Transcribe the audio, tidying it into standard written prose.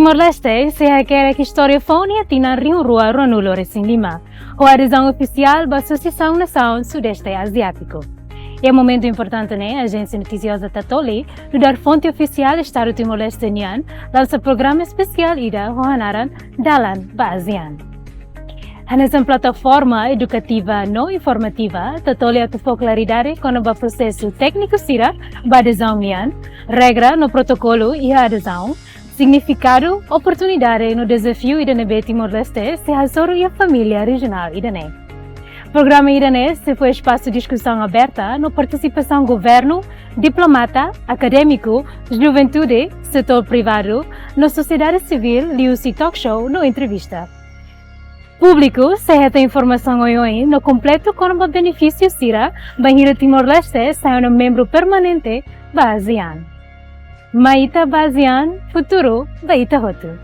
Timor-Leste se hakerek istória foun e tinan rua ronulo recém lima, o adezaun ofisiál da Asosiasaun Nasaun Sudeste Aziátiku. É um momento importante, né? A agência notísioza Tatoli, nuudar fonte oficial Estadu Timor-Leste nian, lansa programa espesiál ida o hanaran DALAN BÁ ASEAN. Hanesan plataforma edukativa não informativa, Tatoli atufou klaridade kona-ba prosesu tékniku sira, adezaun nian, regra no protokolu e adezaun, significado, oportunidade no desafio idanebe Timor-Leste se hasoro e a família regional idané. Programa idanês se foi espaço de discussão aberta no participação governo, diplomata, acadêmico, juventude, setor privado, na sociedade civil, liu-se talk show, no entrevista. Público, se reta informação oi no completo com o benefício sira, banheira Timor-Leste sai um membro permanente da ASEAN. Maita BÁ ASEAN, futuro, baita hotu.